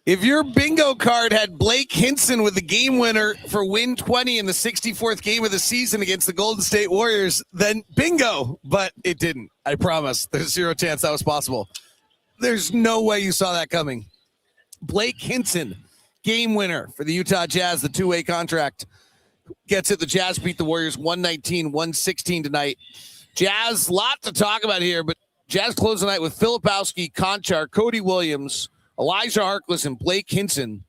If your bingo card had Blake Hinson with the game winner for win 20 in the 64th game of the season against the Golden State Warriors, then bingo. But it didn't. I promise. There's zero chance that was possible. There's no way you saw that coming. Blake Hinson, game winner for the Utah Jazz, the two-way contract. Gets it. The Jazz beat the Warriors 119-116 tonight. Jazz, lot to talk about here, but Jazz closed the night with Filipowski, Konchar, Cody Williams, Elijah Harkless, and Blake Hinson,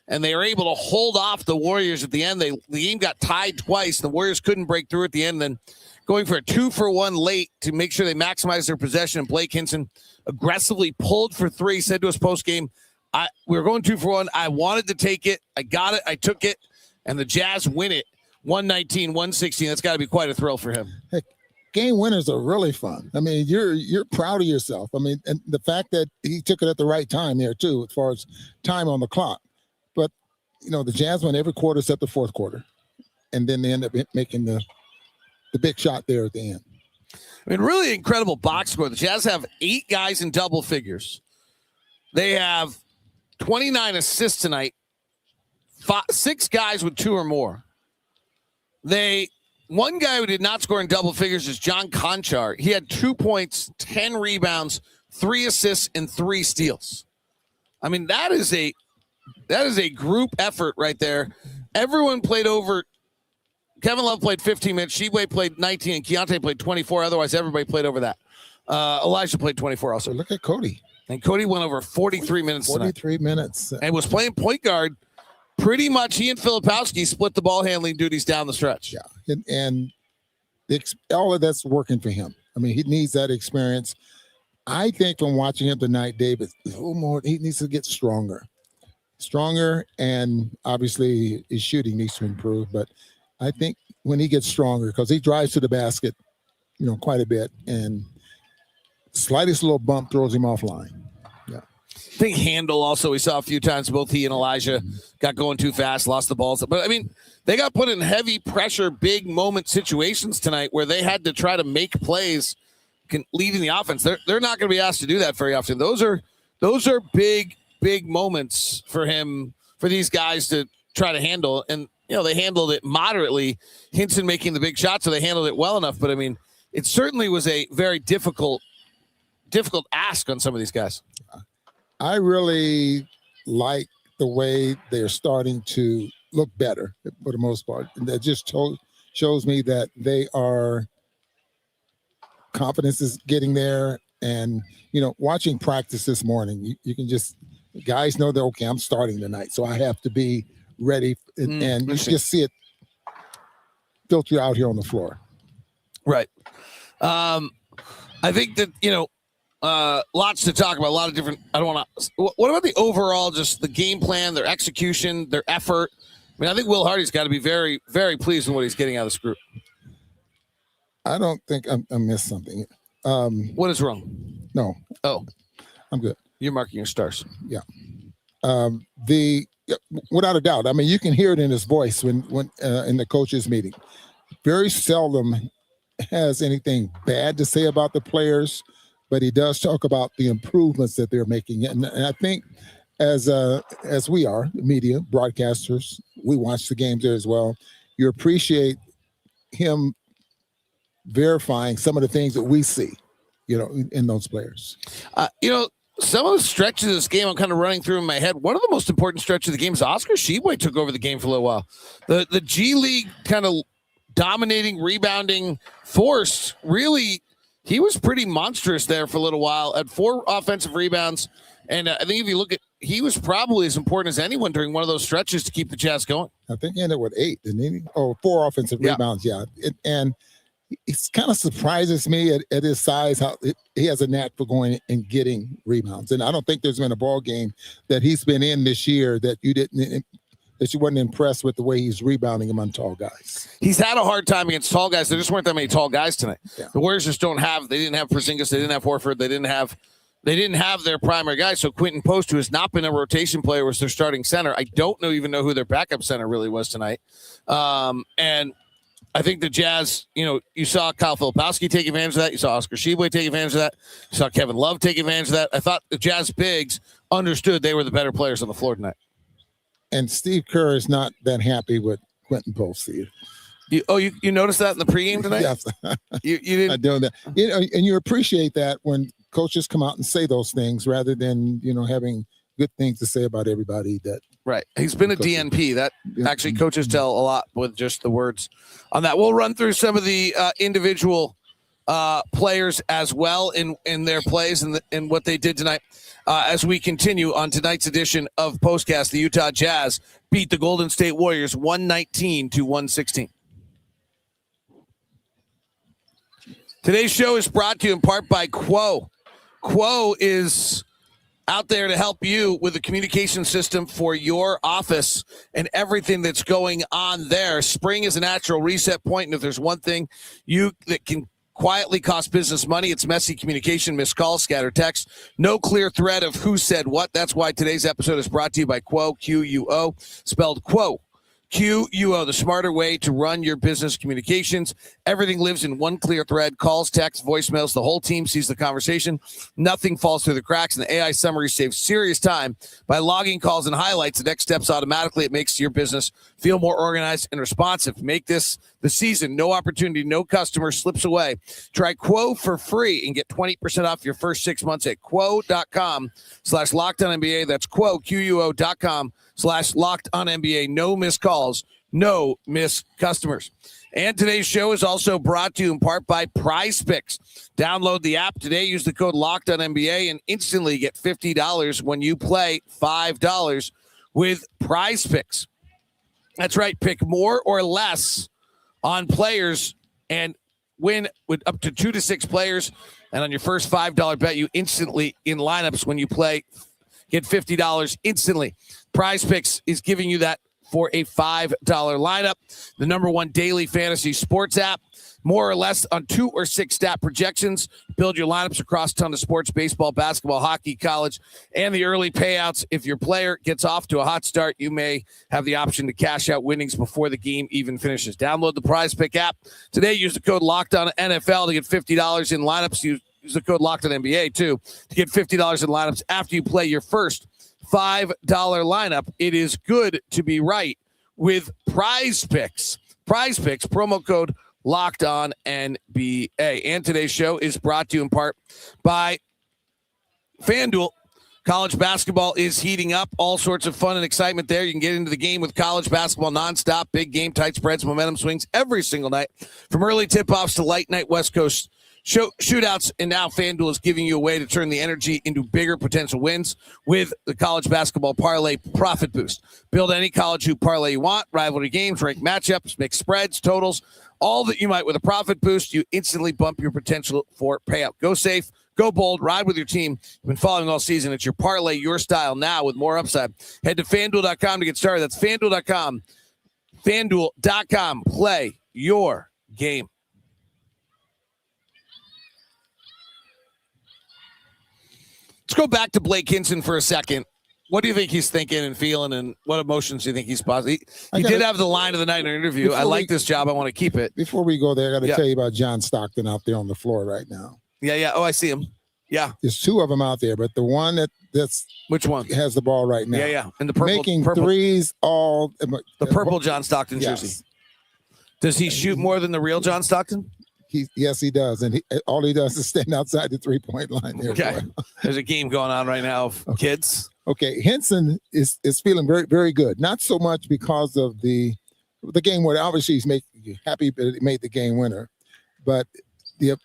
and they were able to hold off the Warriors at the end. The game got tied twice. The Warriors couldn't break through at the end, then going for a 2-for-1 late to make sure they maximize their possession. And Blake Hinson aggressively pulled for three, said to us post-game, we were going 2-for-1. I wanted to take it. I got it. I took it, and the Jazz win it 119-116. That's got to be quite a thrill for him. Heck, game winners are really fun. I mean, you're proud of yourself. I mean, and the fact that he took it at the right time there too, as far as time on the clock. But the Jazz won every quarter except the fourth quarter, and then they end up making the big shot there at the end. I mean, really incredible box score. The Jazz have 8 guys in double figures. They have 29 assists tonight. 6 guys with 2 or more. One guy who did not score in double figures is John Konchar. He had 2 points, 10 rebounds, 3 assists, and 3 steals. I mean, that is a group effort right there. Everyone played over. Kevin Love played 15 minutes. Sheway played 19, and Keyonte played 24. Otherwise, everybody played over that. Elijah played 24 also. Look at Cody. And Cody went over 43 minutes 43 minutes. And was playing point guard. Pretty much he and Filipowski split the ball handling duties down the stretch. Yeah, and all of that's working for him. I mean, he needs that experience. I think from watching him tonight, David, a little more, he needs to get stronger, and obviously his shooting needs to improve. But I think when he gets stronger, because he drives to the basket, quite a bit, and slightest little bump throws him offline. Yeah. I think handle also we saw a few times. Both he and Elijah got going too fast, lost the balls. But I mean, they got put in heavy pressure, big moment situations tonight where they had to try to make plays, leading the offense. They're not going to be asked to do that very often. Those are big moments for him, for these guys to try to handle. And they handled it moderately. Hinson making the big shot, so they handled it well enough. But I mean, it certainly was a very difficult ask on some of these guys. I really like the way they're starting to look better for the most part. And that just shows me that they are, confidence is getting there. And, watching practice this morning, you can just, guys know that, okay, I'm starting tonight, so I have to be ready. And you just see it filter out here on the floor. Right. I think that, lots to talk about, a lot of different, what about the overall, just the game plan, their execution, their effort? I mean, I think Will Hardy's got to be very, very pleased with what he's getting out of this group. I don't think I missed something. What is wrong? No. Oh. I'm good. You're marking your stars. Yeah. Without a doubt, I mean, you can hear it in his voice when in the coaches meeting. Very seldom has anything bad to say about the players, but he does talk about the improvements that they're making. And I think as we are, media, broadcasters, we watch the games there as well. You appreciate him verifying some of the things that we see, in those players. Some of the stretches of this game I'm kind of running through in my head. One of the most important stretches of the game is Oscar Sheway took over the game for a little while. The G League kind of dominating, rebounding force, really, he was pretty monstrous there for a little while at 4 offensive rebounds. And I think if you look at, he was probably as important as anyone during one of those stretches to keep the Jazz going. I think he ended with 8, didn't he? Oh, 4 offensive rebounds, yeah. And it kind of surprises me at his size how he has a knack for going and getting rebounds. And I don't think there's been a ball game that he's been in this year that you wasn't impressed with the way he's rebounding among tall guys. He's had a hard time against tall guys. There just weren't that many tall guys tonight. Yeah. The Warriors just they didn't have Porzingis, they didn't have Horford, they didn't have their primary guy. So Quentin Post, who has not been a rotation player, was their starting center. I don't even know who their backup center really was tonight. And I think the Jazz, you saw Kyle Filipowski take advantage of that. You saw Oscar Tshiebwe take advantage of that. You saw Kevin Love take advantage of that. I thought the Jazz bigs understood they were the better players on the floor tonight. And Steve Kerr is not that happy with Quentin Posey. You noticed that in the pregame tonight? Yes. You didn't. I do that. And you appreciate that when coaches come out and say those things rather than, having good things to say about everybody that. Right. He's been a DNP. That actually coaches tell a lot with just the words on that. We'll run through some of the individual players as well in their plays and what they did tonight as we continue on tonight's edition of Postcast. The Utah Jazz beat the Golden State Warriors 119-116. Today's show is brought to you in part by Quo. Quo is out there to help you with the communication system for your office and everything that's going on there. Spring is a natural reset point, and if there's one thing that can quietly cost business money, it's messy communication, missed calls, scattered texts, no clear thread of who said what. That's why today's episode is brought to you by Quo, Q-U-O, spelled Quo. QUO, the smarter way to run your business communications. Everything lives in one clear thread. Calls, texts, voicemails. The whole team sees the conversation. Nothing falls through the cracks, and the AI summary saves serious time by logging calls and highlights the next steps automatically. It makes your business feel more organized and responsive. Make this the season. No opportunity, no customer slips away. Try Quo for free and get 20% off your first 6 months at quo.com/LockedOnNBA. That's Quo, QUO.com/LockedOnNBA. No missed calls, no missed customers. And today's show is also brought to you in part by Prize Picks. Download the app today. Use the code LockedOnNBA and instantly get $50 when you play $5 with Prize Picks. That's right. Pick more or less on players and win with up to 2 to 6 players. And on your first $5 bet, you instantly in lineups when you play get $50 instantly. Prize Picks is giving you that for a $5 lineup. The #1 daily fantasy sports app. More or less on 2 or 6 stat projections. Build your lineups across a ton of sports, baseball, basketball, hockey, college, and the early payouts. If your player gets off to a hot start, you may have the option to cash out winnings before the game even finishes. Download the Prize Pick app. Today, use the code LOCKEDONNFL to get $50 in lineups. Use the code LOCKEDONNBA, too, to get $50 in lineups after you play your first $5 lineup. It is good to be right with Prize Picks. Prize Picks, promo code Locked On NBA. And today's show is brought to you in part by FanDuel. College basketball is heating up. All sorts of fun and excitement there. You can get into the game with college basketball nonstop. Big game, tight spreads, momentum swings every single night. From early tip-offs to late night West Coast shootouts, and now FanDuel is giving you a way to turn the energy into bigger potential wins with the college basketball parlay profit boost. Build any college hoop parlay you want, rivalry games, ranked matchups, mixed spreads, totals, all that you might. With a profit boost, you instantly bump your potential for payout. Go safe, go bold, ride with your team. You've been following all season. It's your parlay, your style now with more upside. Head to FanDuel.com to get started. That's FanDuel.com. FanDuel.com. Play your game. Let's go back to Blake Hinson for a second. What do you think he's thinking and feeling, and what emotions do you think he's positive? He did have the line of the night in an interview. I like this job. I want to keep it. Before we go there, I got to tell you about John Stockton out there on the floor right now. Yeah. Oh, I see him. Yeah. There's 2 of them out there, but the one that's which one has the ball right now? Yeah. And the purple, making threes all the purple John Stockton jersey. Does he shoot more than the real John Stockton? Yes, he does, and all he does is stand outside the 3-point line. There, okay. There's a game going on right now of kids. Okay, Hinson is feeling very, very good. Not so much because of the game winner. Obviously, he's happy that he made the game winner, but the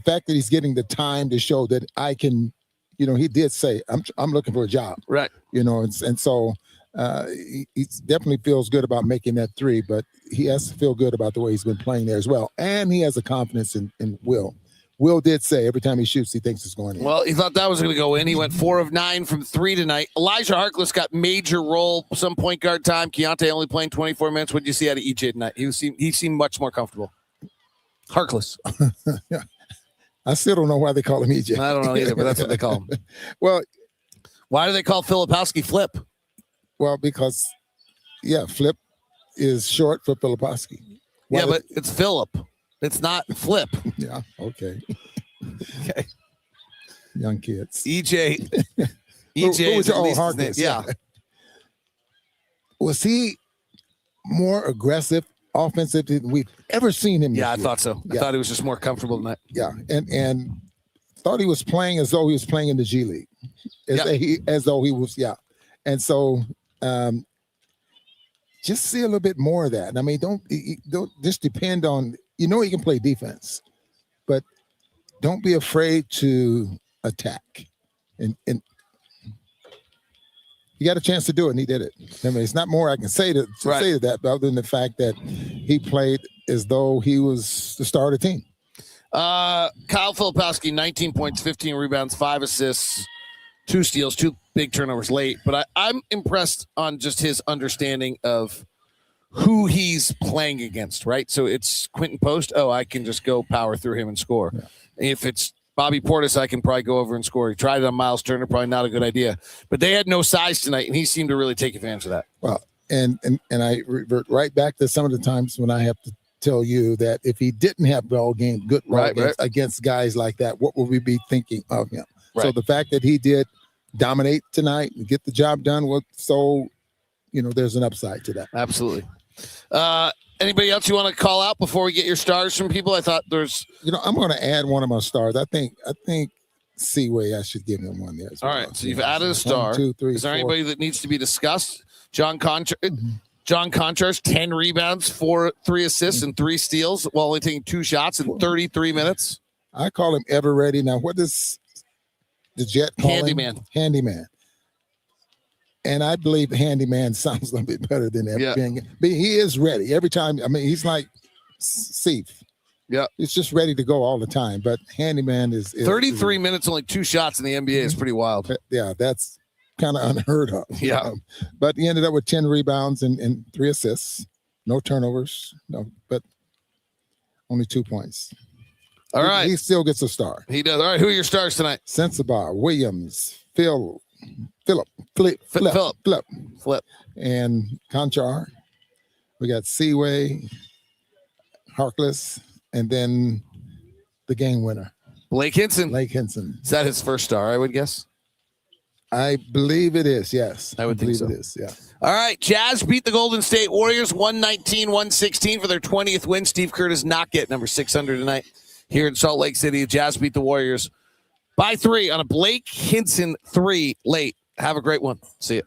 fact that he's getting the time to show that I can, he did say I'm looking for a job, right? And so he definitely feels good about making that 3, but he has to feel good about the way he's been playing there as well, and he has a confidence in Will. Will did say every time he shoots, he thinks it's going in. Well, he thought that was going to go in. He went 4 of 9 from 3 tonight. Elijah Harkless got major role, some point guard time. Keyonte only playing 24 minutes. What did you see out of EJ tonight? He seemed much more comfortable. Harkless. Yeah. I still don't know why they call him EJ. I don't know either, but that's what they call him. Well, why do they call Filipowski Flip? Well, because, Flip is short for Filipowski. Yeah, but it's Philip. It's not Flip. Yeah. Okay. Okay. Young kids. EJ. Who was is your at least his Harkless? name. Yeah. Was he more aggressive, offensive than we've ever seen him? Yeah, I this thought so. I Yeah. thought he was just more comfortable tonight. Yeah, and thought he was playing as though he was playing in the G League, as though he was. Yeah, and so just see a little bit more of that. I mean, don't just depend on. You know, he can play defense, but don't be afraid to attack. And he got a chance to do it, and he did it. I mean, it's not more I can say to say to that, other than the fact that he played as though he was the star of the team. Kyle Filipowski, 19 points, 15 rebounds, 5 assists, 2 steals, 2 big turnovers late. But I'm impressed on just his understanding of who he's playing against, right? So it's Quentin Post. Oh, I can just go power through him and score. Yeah. If it's Bobby Portis, I can probably go over and score. He tried it on Miles Turner, probably not a good idea. But they had no size tonight, and he seemed to really take advantage of that. Well, and I revert right back to some of the times when I have to tell you that if he didn't have good ball games against guys like that, what would we be thinking of him? Right. So the fact that he did dominate tonight and get the job done was there's an upside to that. Absolutely. Anybody else you want to call out before we get your stars from people? I thought there's... I'm going to add one of my stars. I think Seaway, I should give him one there. All right, so you've added a star. 1, 2, 3, Is there 4. anybody that needs to be discussed? John Konchar. Mm-hmm. John Konchar's 10 rebounds, 3 assists, and 3 steals while only taking 2 shots in 33 minutes. I call him ever ready. Now, what does the Jet call Handyman. him? Handyman. And I believe handyman sounds a little bit better than ever. Yeah. But he is ready every time. I mean, he's like Seif. Yeah. He's just ready to go all the time. But handyman is 33 minutes, only 2 shots in the NBA is pretty wild. Yeah, that's kind of unheard of. Yeah. But he ended up with 10 rebounds and 3 assists. No turnovers. No, but only 2 points. All right. He still gets a star. He does. All right. Who are your stars tonight? Sensabaugh, Williams, Philip, and Konchar. We got Seaway, Harkless, and then the game winner, Blake Hinson. Is that his first star, I would guess? I believe it is, yes. I would believe think so. It is, yeah. All right, Jazz beat the Golden State Warriors 119-116 for their 20th win. Steve Kerr does not get number 600 tonight here in Salt Lake City. Jazz beat the Warriors by 3 on a Blake Hinson 3 late. Have a great one. See you.